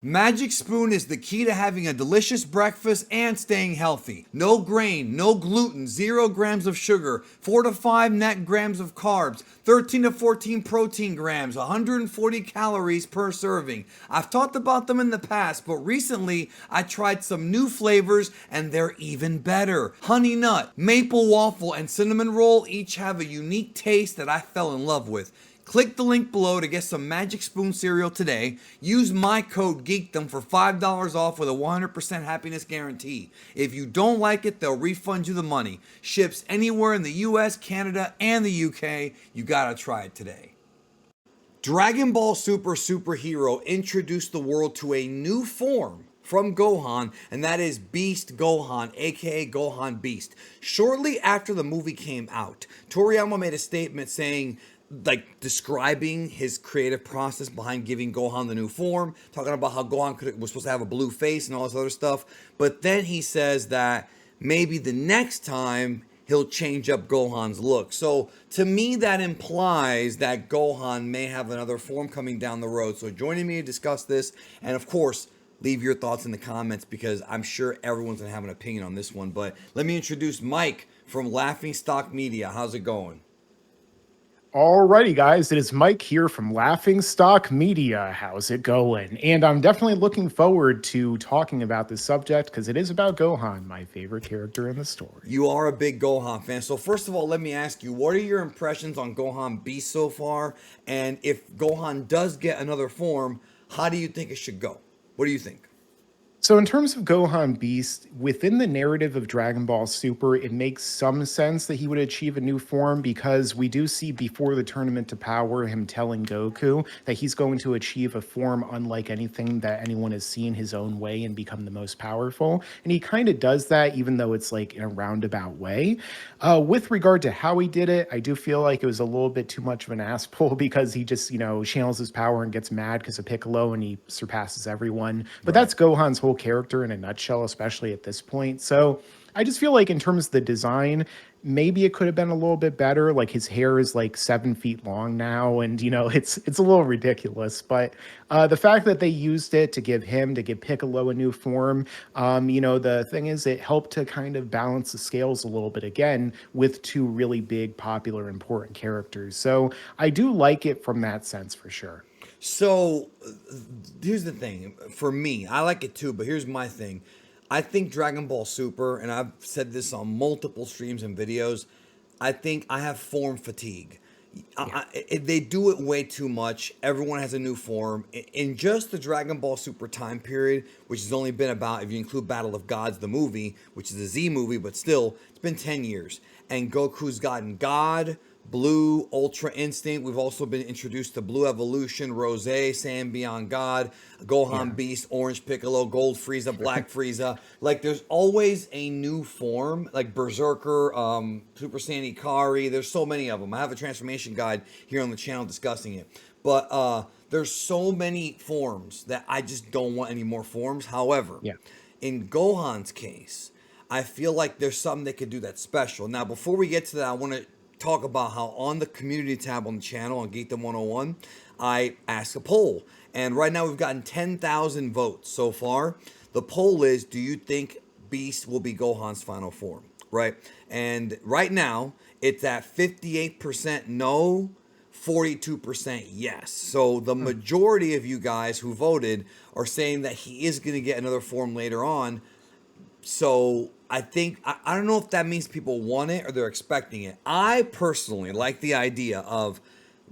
Magic Spoon is the key to having a delicious breakfast and staying healthy. No grain, no gluten, 0 grams of sugar, 4 to 5 net grams of carbs, 13 to 14 protein grams, 140 calories per serving. I've talked about them in the past, but recently I tried some new flavors and they're even better. Honey nut, maple waffle, and cinnamon roll each have a unique taste that I fell in love with. Click the link below to get some Magic Spoon cereal today. Use my code GEEKDOM for $5 off with a 100% happiness guarantee. If you don't like it, they'll refund you the money. Ships anywhere in the US, Canada, and the UK. You gotta try it today. Dragon Ball Super Superhero introduced the world to a new form from Gohan, and that is Beast Gohan, aka Gohan Beast. Shortly after the movie came out, Toriyama made a statement saying, like, describing his creative process behind giving Gohan the new form, talking about how Gohan was supposed to have a blue face and all this other stuff. But then he says that maybe the next time he'll change up Gohan's look. So to me, that implies that Gohan may have another form coming down the road. So joining me to discuss this, and of course, leave your thoughts in the comments because I'm sure everyone's gonna have an opinion on this one. But let me introduce Mike from Laughing Stock Media. How's it going? Alrighty, guys, it is Mike here from Laughing Stock Media. How's it going? And I'm definitely looking forward to talking about this subject because it is about Gohan, my favorite character in the story. You are a big Gohan fan. So first of all, let me ask you, what are your impressions on Gohan Beast so far? And if Gohan does get another form, how do you think it should go? What do you think? So, in terms of Gohan Beast, within the narrative of Dragon Ball Super, it makes some sense that he would achieve a new form because we do see before the Tournament to Power him telling Goku that he's going to achieve a form unlike anything that anyone has seen his own way and become the most powerful. And he kind of does that, even though it's like in a roundabout way. With regard to how he did it, I do feel like it was a little bit too much of an ass pull because he just, channels his power and gets mad because of Piccolo and he surpasses everyone. But Right. that's Gohan's whole character in a nutshell, especially at this point. So I just feel like in terms of the design, maybe it could have been a little bit better. Like his hair is like 7 feet long now, and it's a little ridiculous. But the fact that they used it to give Piccolo a new form, the thing is, it helped to kind of balance the scales a little bit again with two really big, popular, important characters. So I do like it from that sense for sure. So here's the thing. For me, I like it too, but here's my thing. I think Dragon Ball Super, and I've said this on multiple streams and videos, I think I have form fatigue. Yeah. They do it way too much. Everyone has a new form. In just the Dragon Ball Super time period, which has only been about, if you include Battle of Gods, the movie, which is a Z movie, but still, it's been 10 years. And Goku's gotten God, Blue, Ultra Instinct. We've also been introduced to Blue Evolution, Rose, Saiyan Beyond God, Gohan Yeah. Beast, Orange Piccolo, Gold Frieza, Black Frieza. Like there's always a new form, like Berserker, Super Saiyan Ikari. There's so many of them. I have a transformation guide here on the channel discussing it. But there's so many forms that I just don't want any more forms. However, Yeah. in Gohan's case, I feel like there's something they could do that's special. Now, before we get to that, I want to talk about how on the community tab on the channel on Geekdom 101, I asked a poll. And right now we've gotten 10,000 votes so far. The poll is, do you think Beast will be Gohan's final form? Right? And right now it's at 58% no, 42% yes. So the Hmm. majority of you guys who voted are saying that he is going to get another form later on. So I think I don't know if that means people want it or they're expecting it. I personally like the idea of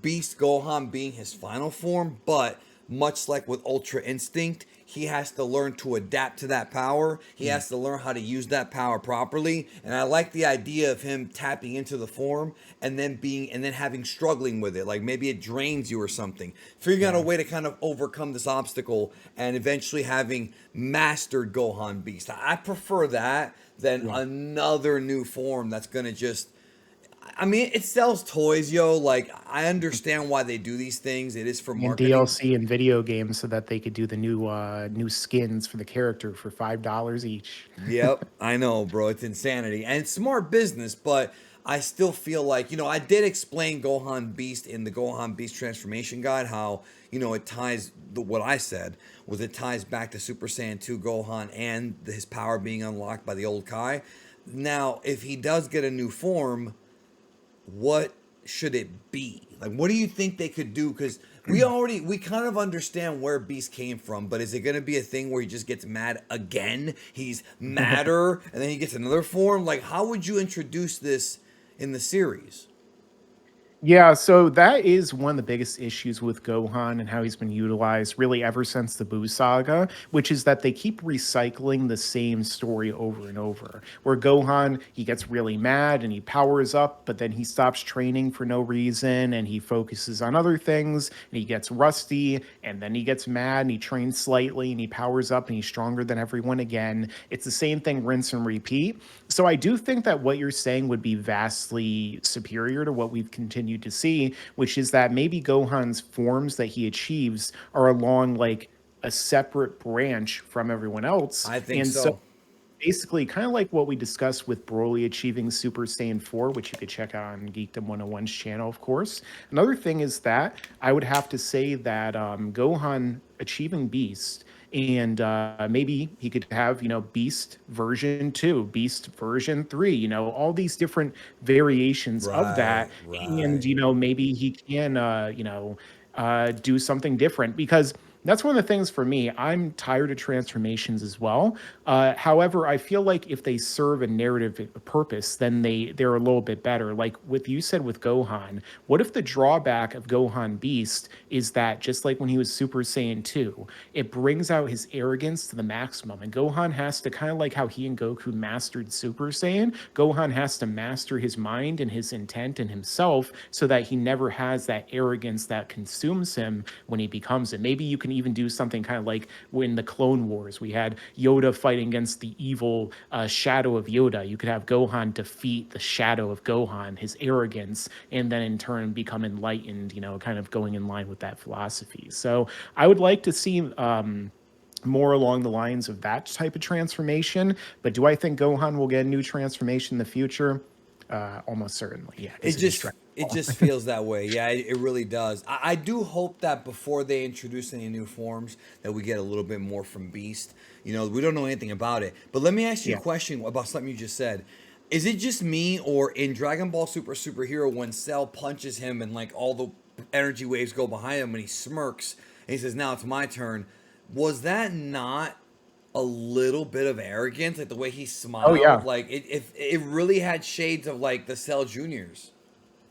Beast Gohan being his final form, but much like with Ultra Instinct, he has to learn to adapt to that power. He Hmm. has to learn how to use that power properly. And I like the idea of him tapping into the form and then having struggling with it. Like maybe it drains you or something. Figuring out a Yeah. way to kind of overcome this obstacle and eventually having mastered Gohan Beast. I prefer that than Yeah. another new form that's gonna just, I mean, it sells toys, yo. Like, I understand why they do these things. It is for And marketing. DLC and video games so that they could do the new skins for the character for $5 each. Yep, I know, bro. It's insanity. And it's smart business, but I still feel like, I did explain Gohan Beast in the Gohan Beast transformation guide, how, it ties, what I said was it ties back to Super Saiyan 2 Gohan and his power being unlocked by the old Kai. Now, if he does get a new form, what should it be? Like, what do you think they could do? Because we kind of understand where Beast came from, but is it going to be a thing where he just gets mad again? He's madder, and then he gets another form. Like, how would you introduce this in the series? Yeah, so that is one of the biggest issues with Gohan and how he's been utilized really ever since the Buu saga, which is that they keep recycling the same story over and over. Where Gohan, he gets really mad and he powers up, but then he stops training for no reason and he focuses on other things and he gets rusty and then he gets mad and he trains slightly and he powers up and he's stronger than everyone again. It's the same thing, rinse and repeat. So I do think that what you're saying would be vastly superior to what we've continued to see, which is that maybe Gohan's forms that he achieves are along like a separate branch from everyone else. I think And so so. basically, kind of like what we discussed with Broly achieving Super Saiyan 4, which you could check out on Geekdom 101's channel, of course. Another thing is that I would have to say that Gohan achieving Beast, and maybe he could have, Beast version 2, Beast version 3, all these different variations of Right, that. And, right. maybe he can, do something different because that's one of the things for me. I'm tired of transformations as well. However, I feel like if they serve a narrative purpose, then they're a little bit better. Like with you said with Gohan, what if the drawback of Gohan Beast is that just like when he was Super Saiyan 2, it brings out his arrogance to the maximum, and Gohan has to kind of like how he and Goku mastered Super Saiyan. Gohan has to master his mind and his intent and himself so that he never has that arrogance that consumes him when he becomes it. Maybe you can even do something kind of like when the Clone Wars, we had Yoda fighting against the evil shadow of Yoda. You could have Gohan defeat the shadow of Gohan, his arrogance, and then in turn become enlightened, kind of going in line with that philosophy. So I would like to see more along the lines of that type of transformation. But do I think Gohan will get a new transformation in the future? Almost certainly, yeah, It because it is just Dragon it Ball. just feels that way. Yeah, it really does. I do hope that before they introduce any new forms, that we get a little bit more from Beast. We don't know anything about it. But let me ask you a Yeah. question about something you just said. Is it just me, or in Dragon Ball Super Superhero, when Cell punches him and like all the energy waves go behind him and he smirks and he says, "Now it's my turn." Was that not a little bit of arrogance, like the way he Oh smiled? yeah. Like it really had shades of like the Cell Juniors.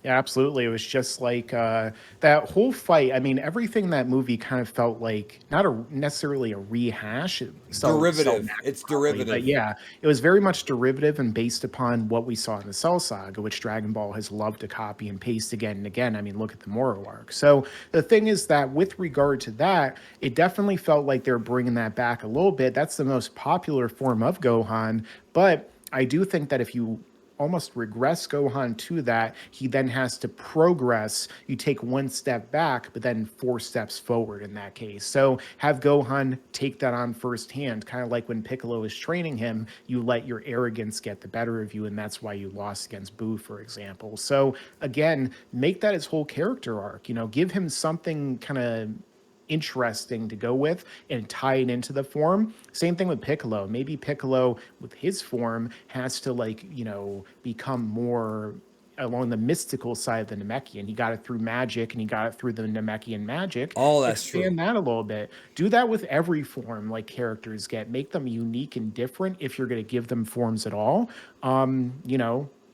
Yeah, absolutely. It was just like that whole fight. I mean, everything in that movie kind of felt like not necessarily a rehash. Cell Derivative. Max It's probably, but derivative. yeah, it was very much derivative and based upon what we saw in the Cell Saga, which Dragon Ball has loved to copy and paste again and again. I mean, look at the Moro arc. So the thing is that with regard to that, it definitely felt like they're bringing that back a little bit. That's the most popular form of Gohan, but I do think that if you almost regress Gohan to that, he then has to progress. You take one step back, but then four steps forward in that case. So have Gohan take that on firsthand, kind of like when Piccolo is training him, you let your arrogance get the better of you, and that's why you lost against Buu, for example. So again, make that his whole character arc. Give him something kind of interesting to go with and tie it into the form. Same thing with Piccolo. Maybe Piccolo with his form has to become more along the mystical side of the Namekian. He got it through magic and he got it through the Namekian magic. Oh, that's true. Expand that a little bit. Do that with every form like characters get. Make them unique and different if you're going to give them forms at all.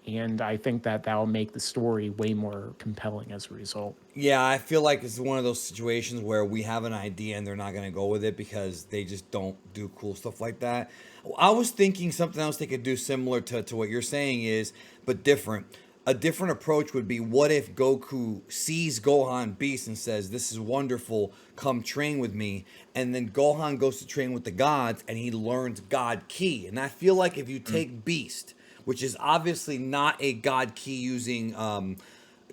And I think that that'll make the story way more compelling as a result. Yeah, I feel like it's one of those situations where we have an idea and they're not going to go with it because they just don't do cool stuff like that. I was thinking something else they could do similar to what you're saying is, but different. A different approach would be, what if Goku sees Gohan Beast and says, "This is wonderful, come train with me." And then Gohan goes to train with the gods and he learns God Ki. And I feel like if you take Beast, which is obviously not a God Ki using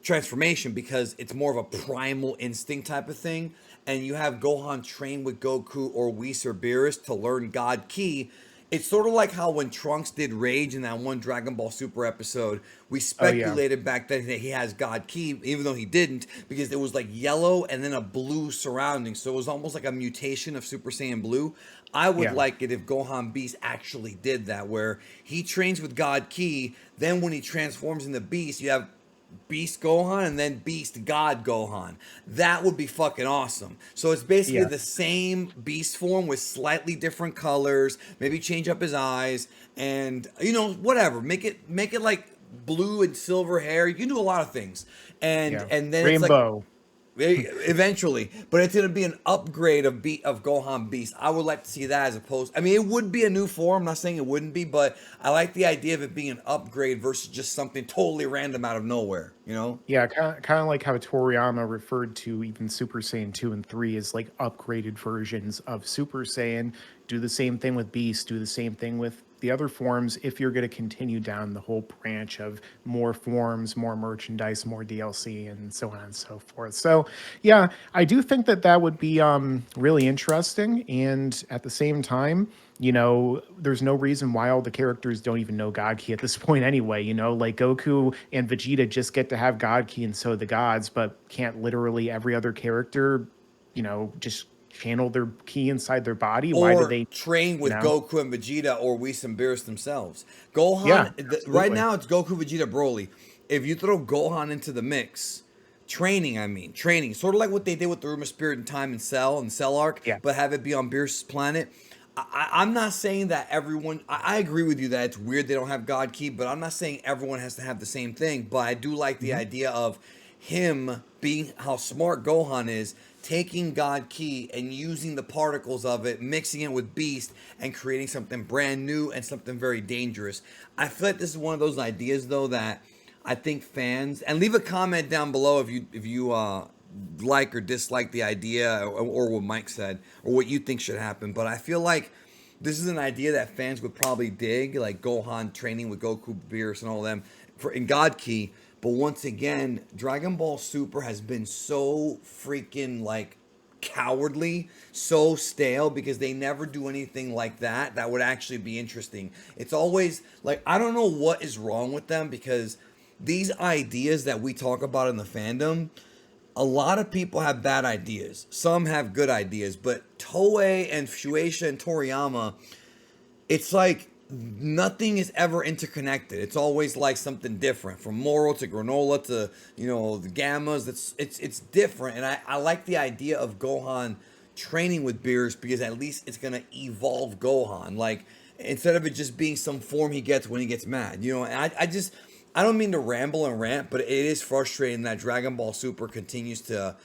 transformation because it's more of a primal instinct type of thing, and you have Gohan train with Goku or Whis or Beerus to learn God Ki, It's sort of like how when Trunks did Rage in that one Dragon Ball Super episode, we Oh yeah, speculated back then that he has God Ki, even though he didn't, because it was like yellow and then a blue surrounding. So it was almost like a mutation of Super Saiyan Blue. I would yeah. like it if Gohan Beast actually did that, where he trains with God Ki, then when he transforms into Beast, you have Beast Gohan and then Beast God Gohan. That would be fucking awesome. So it's basically Yeah. the same beast form with slightly different colors. Maybe change up his eyes and whatever. Make it like blue and silver hair. You can do a lot of things. And Yeah. and then it's like Rainbow. eventually, but it's gonna be an upgrade of Gohan Beast. I would like to see that as opposed. I mean, it would be a new form. I'm not saying it wouldn't be, but I like the idea of it being an upgrade versus just something totally random out of nowhere. You know? Yeah, kind of like how Toriyama referred to even Super Saiyan 2 and 3 as like upgraded versions of Super Saiyan. Do the same thing with Beast, do the same thing with the other forms if you're going to continue down the whole branch of more forms, more merchandise, more DLC, and so on and so forth. So, yeah, I do think that that would be really interesting. And at the same time, there's no reason why all the characters don't even know God Ki at this point anyway. Like Goku and Vegeta just get to have God Ki and so the gods, but can't literally every other character, just channel their ki inside their body? Why do Or they, train you with know? Goku and Vegeta or Whis and Beerus themselves. Yeah, Right absolutely. now it's Goku, Vegeta, Broly. If you throw Gohan into the mix, training, sort of like what they did with the Room of Spirit and Time and Cell Arc, Yeah. but have it be on Beerus' planet. I'm not saying that everyone. I agree with you that it's weird they don't have God Ki, but I'm not saying everyone has to have the same thing. But I do like the Mhm. idea of him being how smart Gohan is, taking God Ki and using the particles of it, mixing it with Beast, and creating something brand new and something very dangerous. I feel like this is one of those ideas though that I think fans, and leave a comment down below if you like or dislike the idea, or what Mike said or what you think should happen. But I feel like this is an idea that fans would probably dig, like Gohan training with Goku, Beerus, and all of them for in God Ki. But once again, Dragon Ball Super has been so freaking like cowardly, so stale because they never do anything like that would actually be interesting. It's always like I don't know what is wrong with them because these ideas that we talk about in the fandom, a lot of people have bad ideas. Some have good ideas, but Toei and Shueisha and Toriyama, it's like nothing is ever interconnected. It's always like something different, from Moro to Granola to the Gammas. It's different, and I like the idea of Gohan training with Beerus because at least it's gonna evolve Gohan. Like instead of it just being some form he gets when he gets mad. And I don't mean to ramble and rant, but it is frustrating that Dragon Ball Super continues to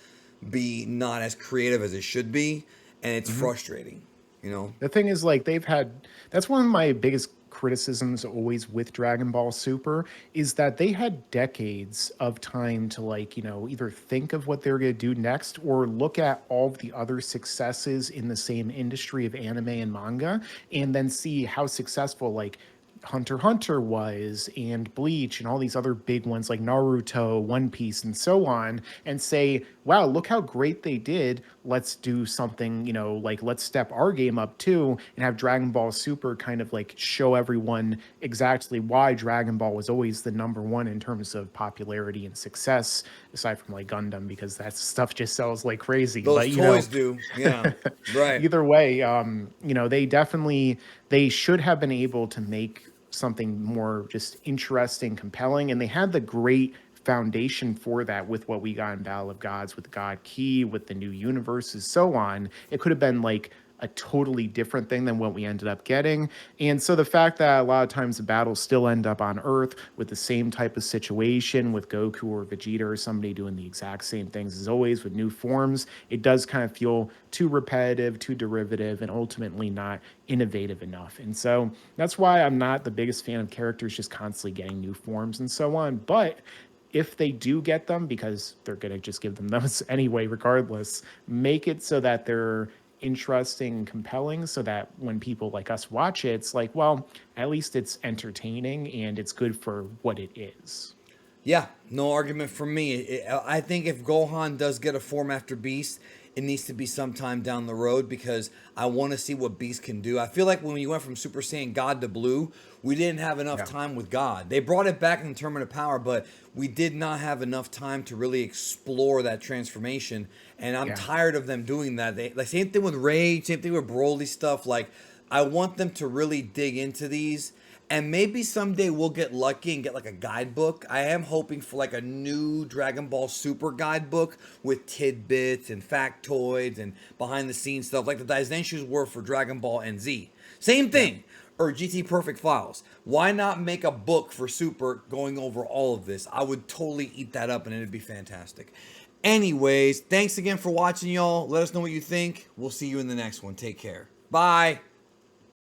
be not as creative as it should be, and it's Mhm. frustrating. You know. The thing is, like, that's one of my biggest criticisms always with Dragon Ball Super is that they had decades of time to, like, either think of what they're going to do next or look at all of the other successes in the same industry of anime and manga and then see how successful, like, Hunter x Hunter was and Bleach and all these other big ones like Naruto, One Piece, and so on, and say, wow, look how great they did. Let's do something, like let's step our game up too and have Dragon Ball Super kind of like show everyone exactly why Dragon Ball was always the number one in terms of popularity and success, aside from like Gundam, because that stuff just sells like crazy. Those But toys do. Yeah. Right. either way, they should have been able to make something more just interesting, compelling, and they had the great foundation for that with what we got in Battle of Gods, with God Key, with the new universes, so on. It could have been like a totally different thing than what we ended up getting. And so the fact that a lot of times the battles still end up on Earth with the same type of situation with Goku or Vegeta or somebody doing the exact same things as always with new forms, it does kind of feel too repetitive, too derivative, and ultimately not innovative enough. And so that's why I'm not the biggest fan of characters just constantly getting new forms and so on. But if they do get them, because they're going to just give them those anyway, regardless, make it so that they're interesting and compelling so that when people like us watch it, it's like, well, at least it's entertaining and it's good for what it is. Yeah, no argument from me. I think if Gohan does get a form after Beast, it needs to be sometime down the road because I want to see what Beast can do. I feel like when you went from Super Saiyan God to Blue, we didn't have enough Yeah. time with God. They brought it back in the Tournament of Power, but we did not have enough time to really explore that transformation. And I'm Yeah. tired of them doing that. Like same thing with Rage, same thing with Broly stuff. Like I want them to really dig into these. And maybe someday we'll get lucky and get like a guidebook. I am hoping for like a new Dragon Ball Super guidebook with tidbits and factoids and behind the scenes stuff like the Daishenshus were for Dragon Ball and Z. Same thing. Or GT Perfect Files. Why not make a book for Super going over all of this? I would totally eat that up and it'd be fantastic. Anyways, thanks again for watching, y'all. Let us know what you think. We'll see you in the next one. Take care. Bye.